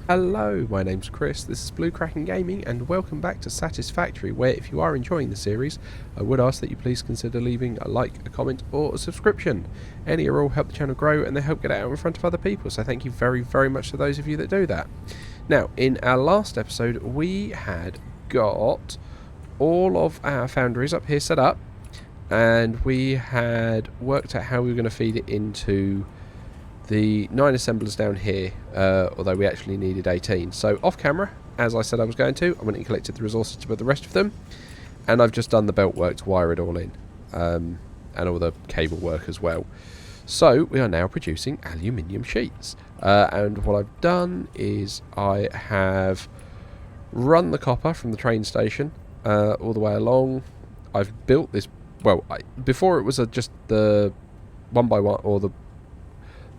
Hello, my name's Chris, this is Blue Kraken Gaming, and welcome back to Satisfactory, where if you are enjoying the series, I would ask that you please consider leaving a like, a comment, or a subscription. Any or all help the channel grow, and they help get it out in front of other people, so thank you very, very much to those of you that do that. Now, in our last episode, we had got all of our foundries up here set up, and we had worked out how we were going to feed it into the 9 assemblers down here, although we actually needed 18. So off camera, as I said I was going to, I went and collected the resources to build the rest of them, and I've just done the belt work to wire it all in, and all the cable work as well. So we are now producing aluminium sheets, and what I've done is I have run the copper from the train station all the way along. I've built this, well, before it was just the 1x1 or the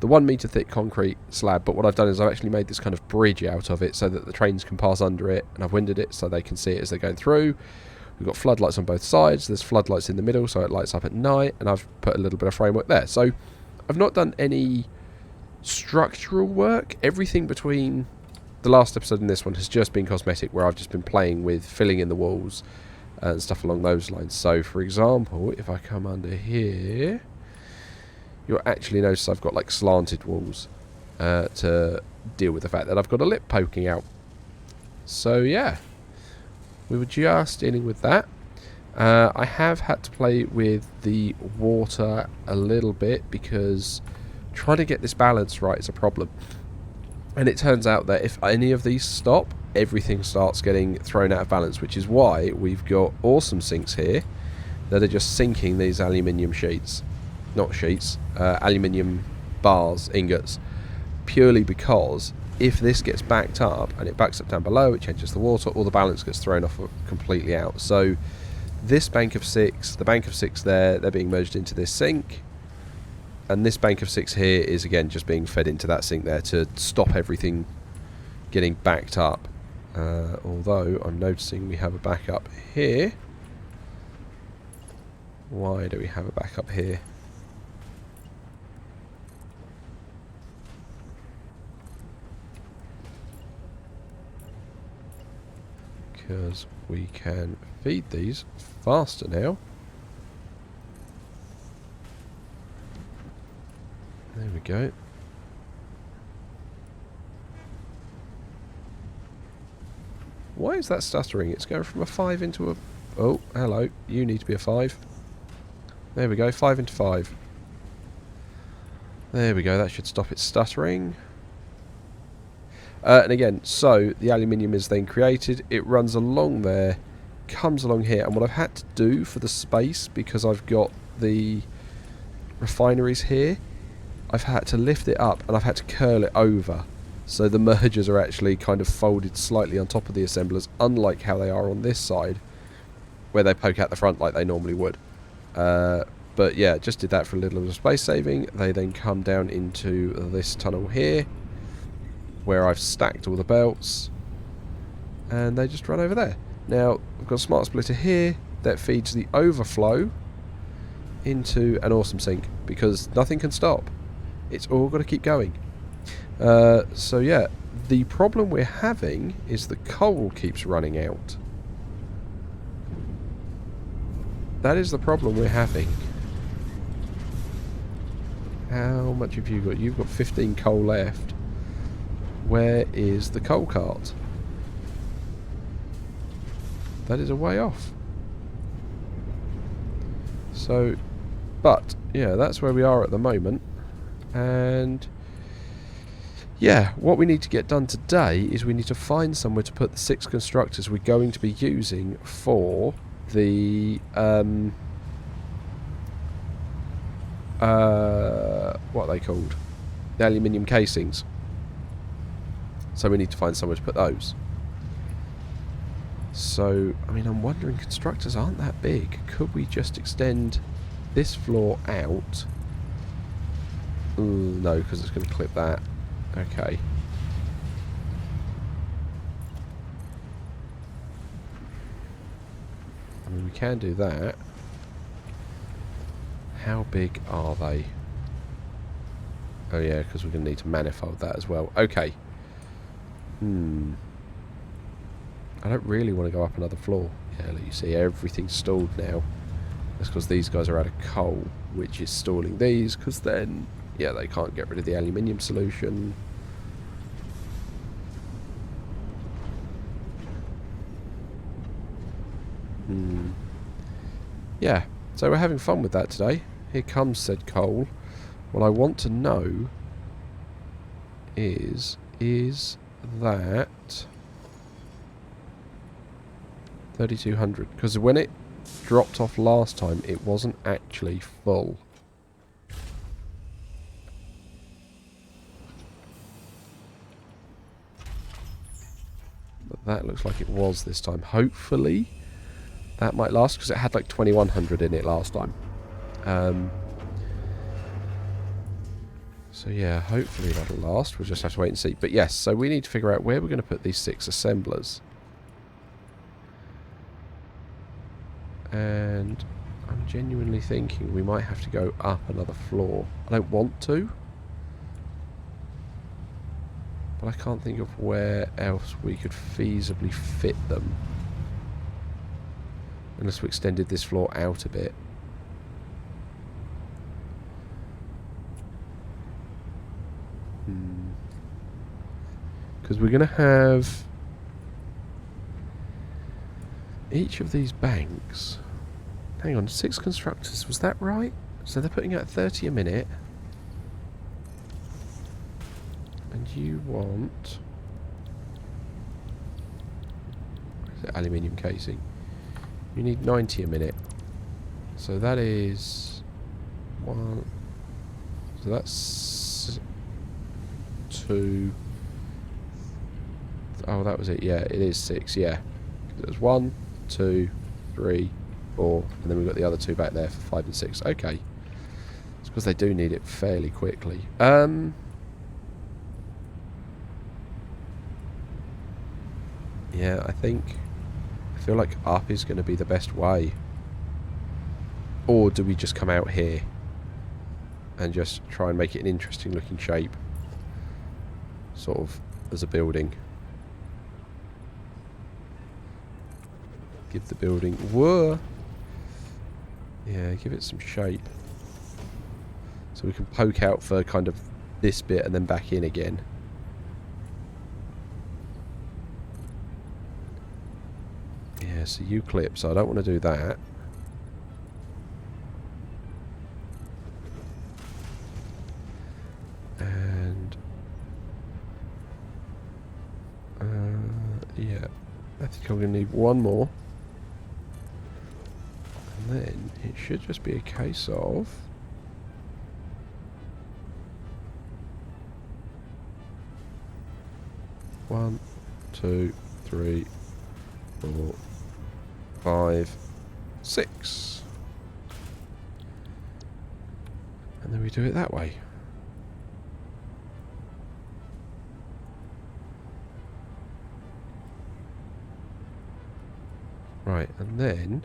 1 metre thick concrete slab, but what I've done is I've actually made this kind of bridge out of it so that the trains can pass under it, and I've windowed it so they can see it as they're going through. We've got floodlights on both sides, there's floodlights in the middle so it lights up at night, and I've put a little bit of framework there. So I've not done any structural work. Everything between the last episode and this one has just been cosmetic, where I've just been playing with filling in the walls and stuff along those lines. So for example, if I come under here, you'll actually notice I've got like slanted walls to deal with the fact that I've got a lip poking out. So yeah, we were just dealing with that. I have had to play with the water a little bit because trying to get this balance right is a problem. And it turns out that if any of these stop, everything starts getting thrown out of balance, which is why we've got awesome sinks here that are just sinking these aluminium sheets. Not sheets, aluminium bars, ingots, purely because if this gets backed up and it backs up down below, it changes the water, all the balance gets thrown off completely out. So this bank of 6, the bank of 6 there, they're being merged into this sink, and this bank of 6 here is again just being fed into that sink there to stop everything getting backed up. Although I'm noticing we have a backup here. Why do we have a backup here? Because we can feed these faster now. There we go. Why is that stuttering? It's going from a 5 into a... Oh, hello. You need to be a 5. There we go. 5 into 5. There we go. That should stop it stuttering. And again, so the aluminium is then created, it runs along there, comes along here, and what I've had to do for the space, because I've got the refineries here, I've had to lift it up and I've had to curl it over, so the mergers are actually kind of folded slightly on top of the assemblers, unlike how they are on this side, where they poke out the front like they normally would. But yeah, just did that for a little bit of space saving. They then come down into this tunnel here, where I've stacked all the belts, and they just run over there. Now I've got a smart splitter here that feeds the overflow into an awesome sink, because nothing can stop. It's all got to keep going. So yeah, the problem we're having is the coal keeps running out. That is the problem we're having. How much have you got? You've got 15 coal left. Where is the coal cart? That is a way off. So, but, yeah, that's where we are at the moment. And, yeah, what we need to get done today is we need to find somewhere to put the 6 constructors we're going to be using for the, what are they called? The aluminium casings. So we need to find somewhere to put those. So, I mean, I'm wondering, constructors aren't that big. Could we just extend this floor out? Ooh, no, because it's going to clip that. Okay. I mean, we can do that. How big are they? Oh yeah, because we're going to need to manifold that as well. Okay. I don't really want to go up another floor. Yeah, look, you see everything's stalled now. That's because these guys are out of coal, which is stalling these, because then, yeah, they can't get rid of the aluminium solution. Yeah, so we're having fun with that today. Here comes said coal. What I want to know is that 3200? Because when it dropped off last time, it wasn't actually full. But that looks like it was this time. Hopefully that might last, because it had like 2100 in it last time. So yeah, hopefully that'll last. We'll just have to wait and see. But yes, so we need to figure out where we're going to put these 6 assemblers. And I'm genuinely thinking we might have to go up another floor. I don't want to, but I can't think of where else we could feasibly fit them. Unless we extended this floor out a bit. Because we're going to have each of these banks. Hang on, 6 constructors, was that right? So they're putting out 30 a minute. And you want... Is it aluminium casing? You need 90 a minute. So that is... 1... So that's... 2... Oh, that was it. Yeah, it is 6, yeah. There's 1, 2, 3, 4, and then we've got the other 2 back there for 5 and 6. Okay. It's because they do need it fairly quickly. Yeah, I feel like up is going to be the best way. Or do we just come out here and just try and make it an interesting looking shape? Sort of as a building. Give the building... Whoa! Yeah, give it some shape. So we can poke out for kind of this bit and then back in again. Yeah, so you clip, so I don't want to do that. And... yeah. I think I'm going to need one more. And then it should just be a case of... One, 2, 3, 4, 5, 6. And then we do it that way. Right, and then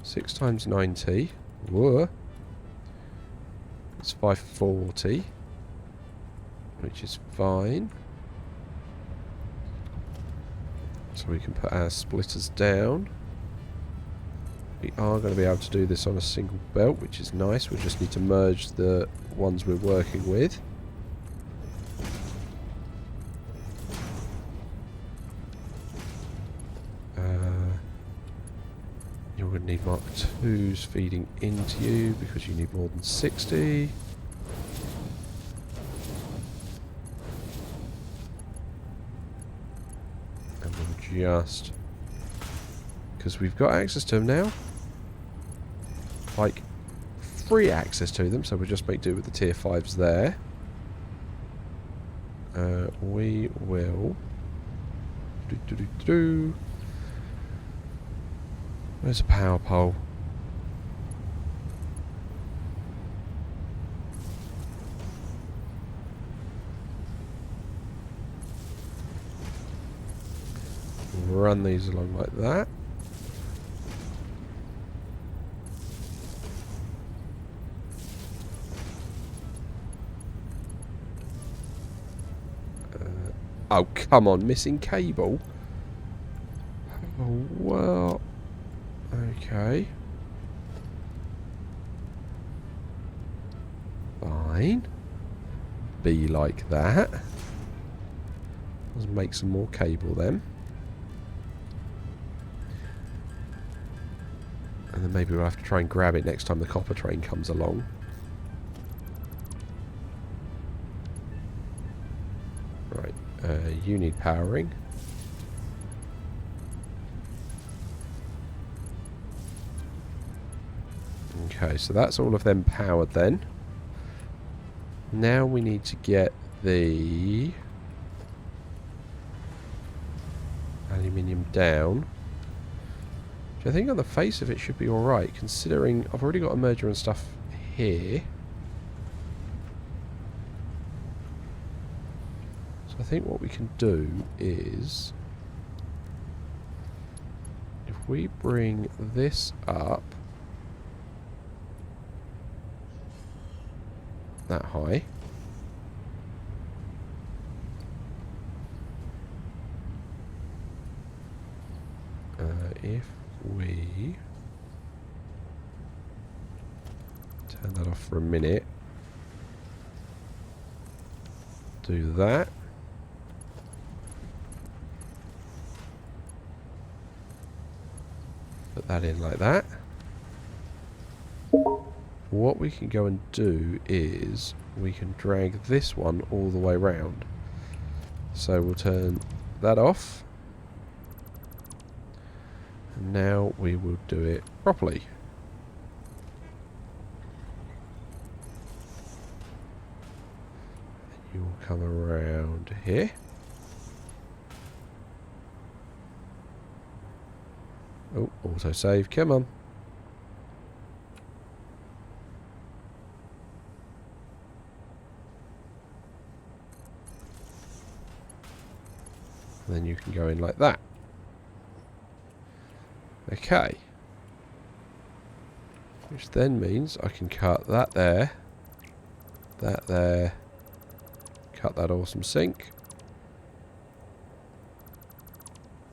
6 times 90, whoa, it's 540, which is fine. So we can put our splitters down. We are going to be able to do this on a single belt, which is nice. We just need to merge the ones we're working with. You're going to need Mark IIs feeding into you because you need more than 60. And we'll just... because we've got access to them now. Like, free access to them, so we'll just make do with the tier 5s there. We will... Where's the power pole? Run these along like that. Oh, come on, missing cable. Oh, well. Okay. Fine. Be like that. Let's make some more cable then. And then maybe we'll have to try and grab it next time the copper train comes along. Right, you need powering. Okay, so that's all of them powered then. Now we need to get the aluminium down. Which I think on the face of it should be alright, considering I've already got a merger and stuff here. So I think what we can do is, if we bring this up that high, if we turn that off for a minute, do that, put that in like that. What we can go and do is we can drag this one all the way round. So we'll turn that off. And now we will do it properly. You will come around here. Oh, autosave, come on. And then you can go in like that. Okay. Which then means I can cut that there, cut that awesome sink.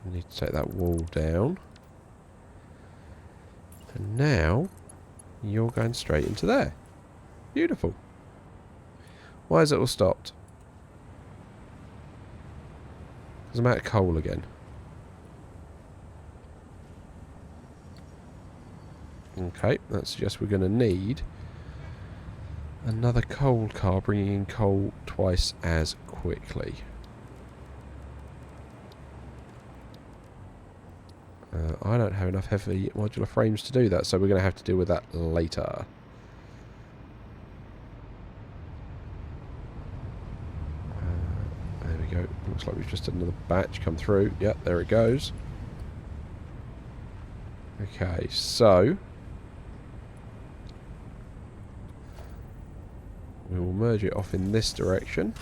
I need to take that wall down. And now you're going straight into there. Beautiful. Why is it all stopped? Because I'm out of coal again. Okay, that suggests we're going to need another coal car bringing in coal twice as quickly. I don't have enough heavy modular frames to do that, so we're going to have to deal with that later. There we go. Looks like we've just had another batch come through. Yep, there it goes. Okay, so we will merge it off in this direction.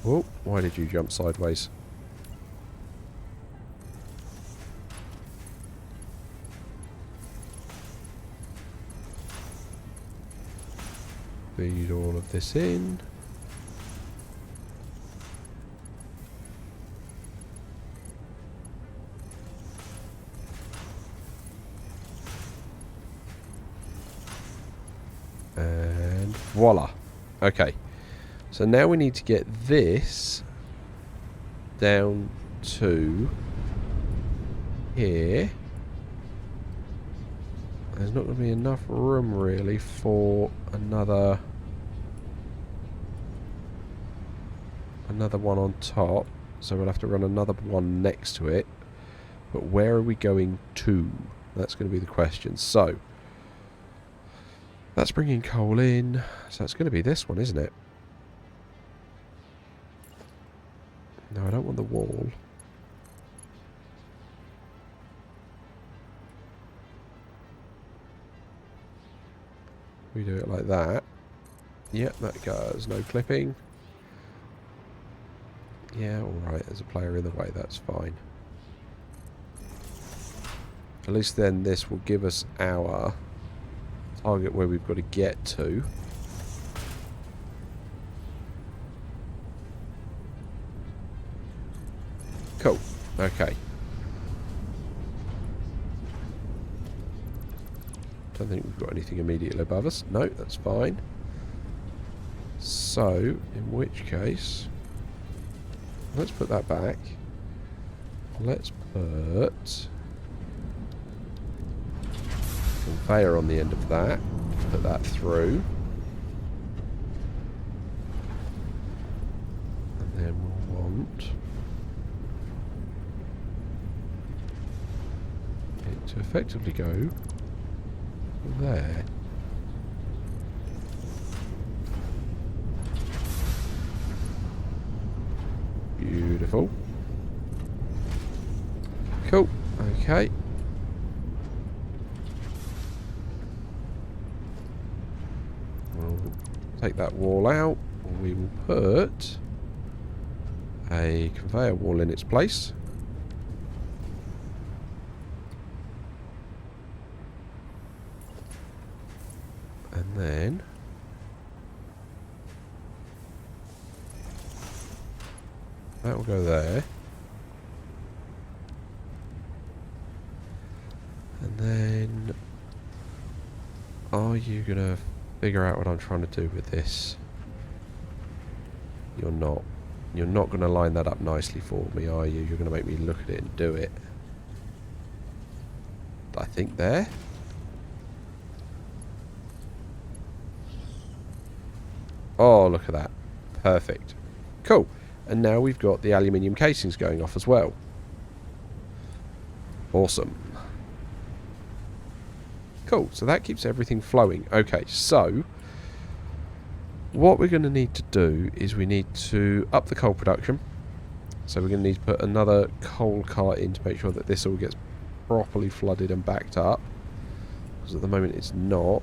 Oh, why did you jump sideways? Feed all of this in. And voila. Okay. So now we need to get this down to here. There's not going to be enough room really for another one on top. So we'll have to run another one next to it. But where are we going to? That's going to be the question. So that's bringing coal in. So it's going to be this one, isn't it? No, I don't want the wall. We do it like that. Yep, that goes. No clipping. Yeah, alright. There's a player in the way. That's fine. At least then this will give us our target where we've got to get to. Cool. Okay. Don't think we've got anything immediately above us. No, that's fine. So, in which case, let's put that back. Let's put conveyor on the end of that. Put that through. And then we'll want it to effectively go there. Beautiful. Cool. Okay. We'll take that wall out. We will put a conveyor wall in its place. And then that will go there. And then are you gonna figure out what I'm trying to do with this? You're not. You're not gonna line that up nicely for me, are you? You're gonna make me look at it and do it. I think there. Oh, look at that. Perfect. Cool. And now we've got the aluminium casings going off as well. Awesome. Cool. So that keeps everything flowing. Okay, so what we're going to need to do is we need to up the coal production. So we're going to need to put another coal cart in to make sure that this all gets properly flooded and backed up. Because at the moment it's not.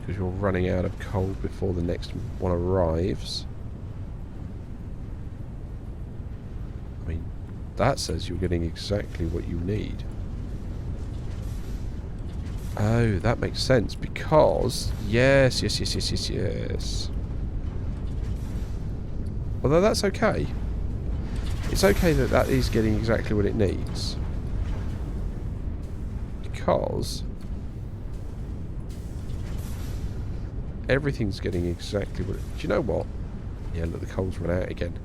Because you're running out of coal before the next one arrives. I mean, that says you're getting exactly what you need. Oh, that makes sense, because yes. Although that's okay. It's okay that that is getting exactly what it needs. Because everything's getting exactly what it... Do you know what? Yeah, look, the coal's run out again.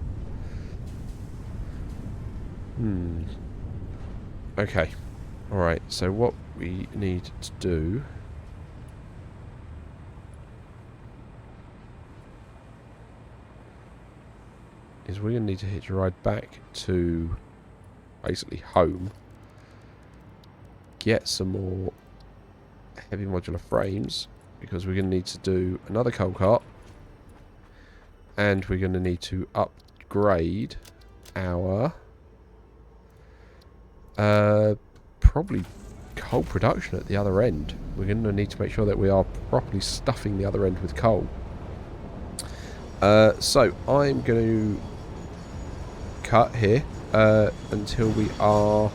Okay. Alright, so what we need to do is we're going to need to hitch a ride back to basically home, get some more heavy modular frames, because we're going to need to do another coal cart, and we're going to need to upgrade our probably coal production at the other end. We're going to need to make sure that we are properly stuffing the other end with coal. So I'm going to cut here until we are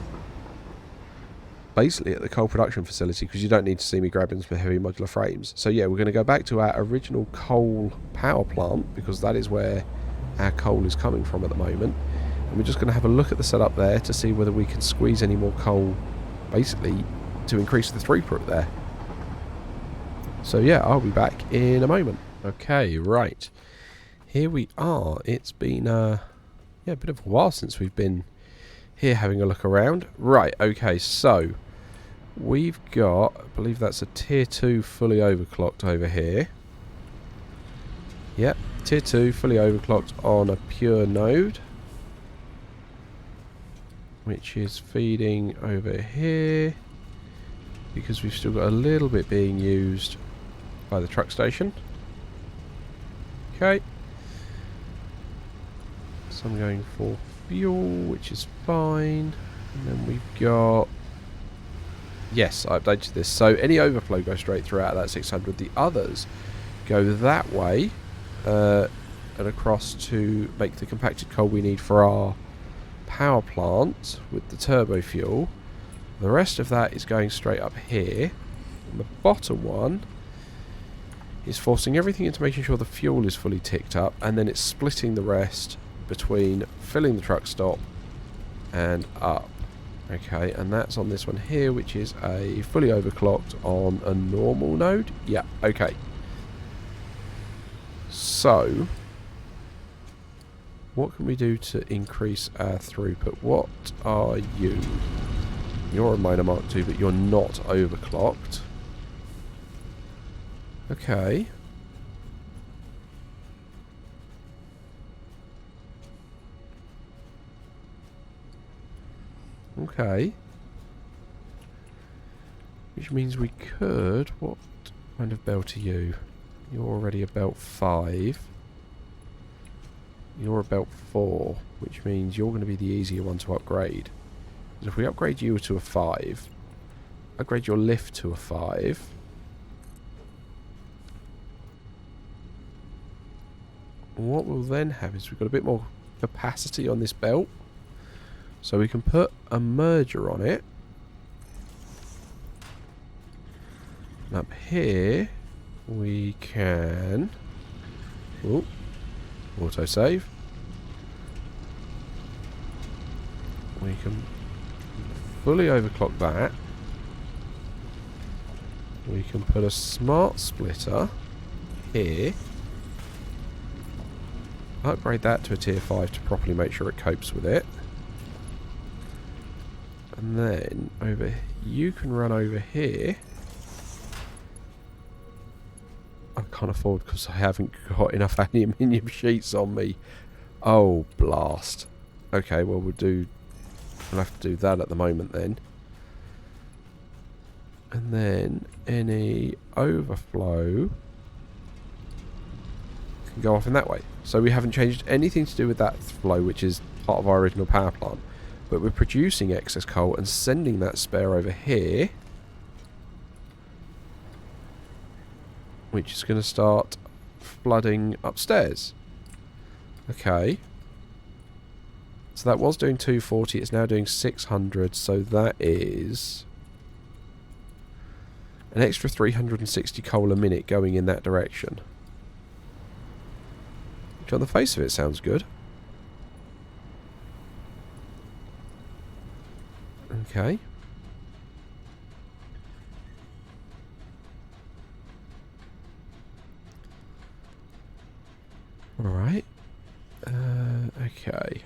basically at the coal production facility, because you don't need to see me grabbing some heavy modular frames. So yeah, we're going to go back to our original coal power plant, because that is where our coal is coming from at the moment. And we're just going to have a look at the setup there to see whether we can squeeze any more coal, basically, to increase the throughput there. So yeah, I'll be back in a moment. Okay, right. Here we are. It's been a bit of a while since we've been here having a look around. Right, okay, so we've got, I believe that's a tier 2 fully overclocked over here. Yep, tier 2 fully overclocked on a pure node, which is feeding over here, because we've still got a little bit being used by the truck station. Okay. So I'm going for fuel, which is fine. And then we've got... Yes, I updated this. So any overflow goes straight through out of that 600. The others go that way and across to make the compacted coal we need for our power plant with the turbo fuel. The rest of that is going straight up here. And the bottom one is forcing everything into making sure the fuel is fully ticked up, and then it's splitting the rest between filling the truck stop and up. Okay, and that's on this one here, which is a fully overclocked on a normal node. Yeah, okay. So, what can we do to increase our throughput? What are you? You're a minor Mark II, but you're not overclocked. Okay. Okay. Which means we could... What kind of belt are you? You're already a belt 5. You're a belt 4, which means you're going to be the easier one to upgrade. Because if we upgrade you to a 5, upgrade your lift to a 5... what we'll then have is we've got a bit more capacity on this belt. So we can put a merger on it. And up here, we can... ooh, autosave. We can fully overclock that. We can put a smart splitter here. Upgrade that to a tier 5 to properly make sure it copes with it. And then over, you can run over here. I can't afford because I haven't got enough aluminium sheets on me. Oh, blast. Okay, well we'll have to do that at the moment then. And then any overflow can go off in that way. So we haven't changed anything to do with that flow, which is part of our original power plant. But we're producing excess coal and sending that spare over here, which is going to start flooding upstairs. Okay. So that was doing 240, it's now doing 600, so that is an extra 360 coal a minute going in that direction. Which on the face of it sounds good. Okay. Alright. Okay.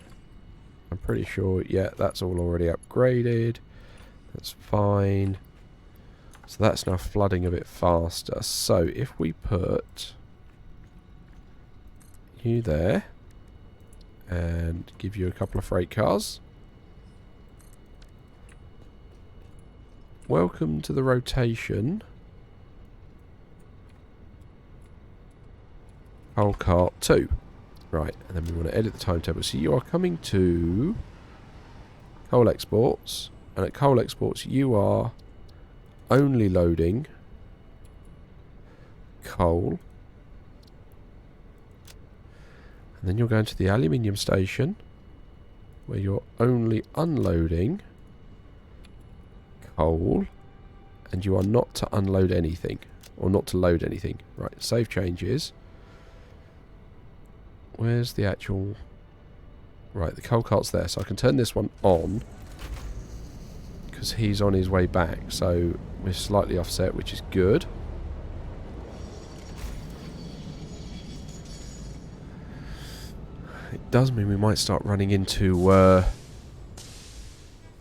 I'm pretty sure, yeah, that's all already upgraded. That's fine. So that's now flooding a bit faster. So if we put you there and give you a couple of freight cars. Welcome to the rotation. Coal cart 2. Right, and then we want to edit the timetable. So you are coming to coal exports, and at coal exports you are only loading coal. And then you're going to the aluminium station, where you're only unloading coal, and you are not to unload anything, or not to load anything. Right, save changes. Where's the actual... right, the coal cart's there, so I can turn this one on, because he's on his way back, so we're slightly offset, which is good. It does mean we might start running into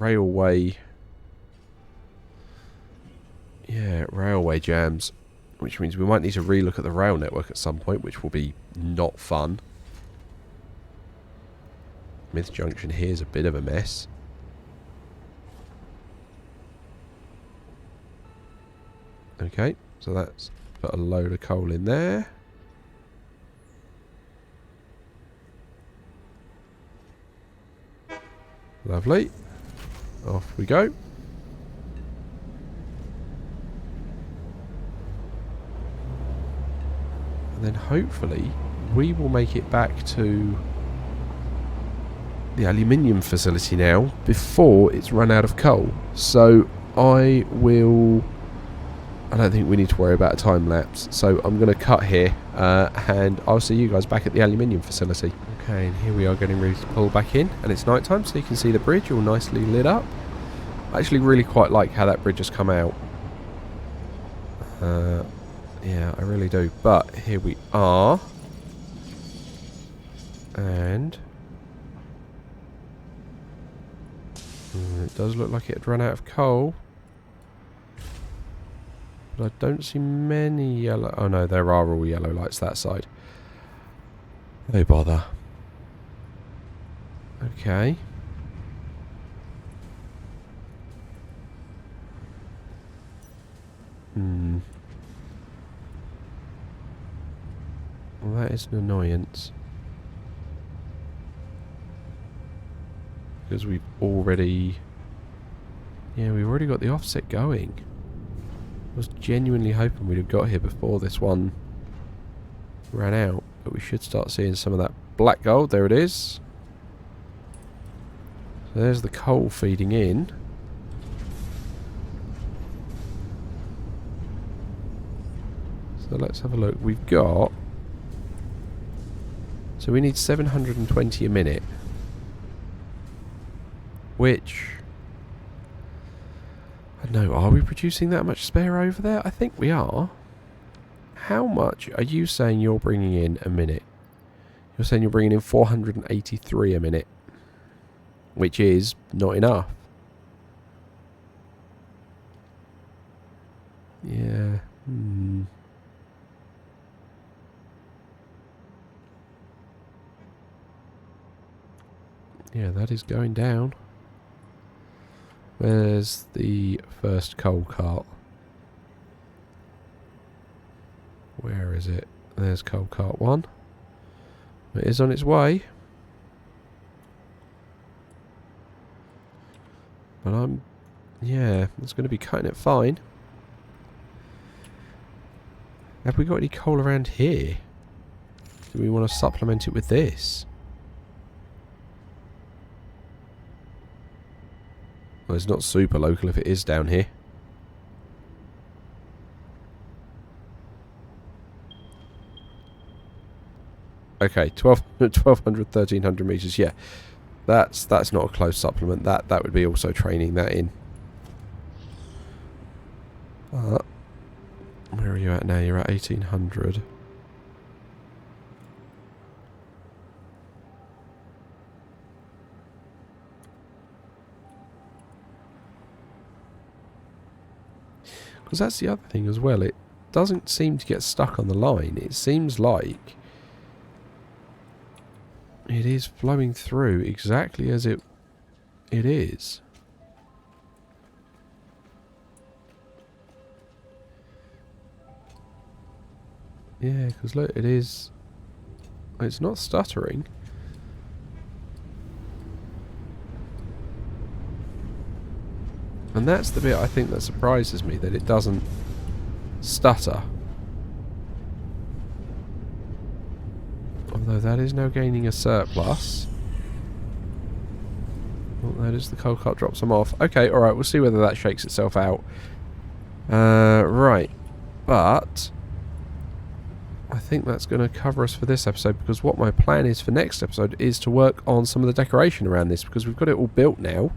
railway... yeah, railway jams, which means we might need to relook at the rail network at some point, which will be not fun. Smith Junction here is a bit of a mess. Okay, so that's put a load of coal in there. Lovely. Off we go. And then hopefully we will make it back to the aluminium facility now before it's run out of coal. So I don't think we need to worry about a time lapse. So I'm going to cut here and I'll see you guys back at the aluminium facility. Okay, and here we are getting ready to pull back in, and it's night time, so you can see the bridge all nicely lit up. I actually really quite like how that bridge has come out. Yeah, I really do. But here we are. And it does look like it had run out of coal. But I don't see many yellow... Oh no, there are all yellow lights that side. No bother. Okay. Well, that is an annoyance. Because we've already... Yeah, we've already got the offset going. I was genuinely hoping we'd have got here before this one ran out. But we should start seeing some of that black gold. There it is. So there's the coal feeding in. So let's have a look. We've got... So we need 720 a minute. Which... I don't know, are we producing that much spare over there? I think we are. How much are you saying you're bringing in a minute? You're saying you're bringing in 483 a minute. Which is not enough. Yeah. Yeah, that is going down. Where's the first coal cart? Where is it? There's coal cart 1. It is on its way. But yeah, it's going to be cutting it fine. Have we got any coal around here? Do we want to supplement it with this? Well, it's not super local if it is down here. Okay, 1200, 1300 meters. Yeah, that's not a close supplement. That would be also training that in. Where are you at now? You're at 1800. Because that's the other thing as well. It doesn't seem to get stuck on the line. It seems like it is flowing through exactly as it is. Yeah, because look, it is... It's not stuttering. And that's the bit I think that surprises me, that it doesn't stutter. Although that is now gaining a surplus. Well, that is the coal cart drops them off. Okay, alright, we'll see whether that shakes itself out. Right. But I think that's going to cover us for this episode, because what my plan is for next episode is to work on some of the decoration around this, because we've got it all built now.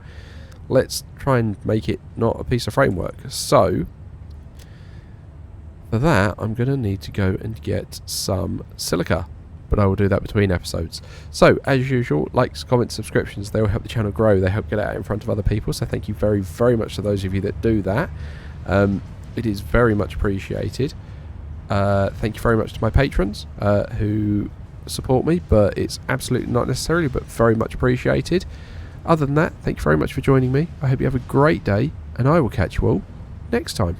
Let's try and make it not a piece of framework. So, for that, I'm going to need to go and get some silica. But I will do that between episodes. So, as usual, likes, comments, subscriptions, they will help the channel grow. They help get it out in front of other people. So thank you very, very much to those of you that do that. It is very much appreciated. Thank you very much to my patrons who support me. But it's absolutely not necessarily, but very much appreciated. Other than that, thank you very much for joining me. I hope you have a great day, and I will catch you all next time.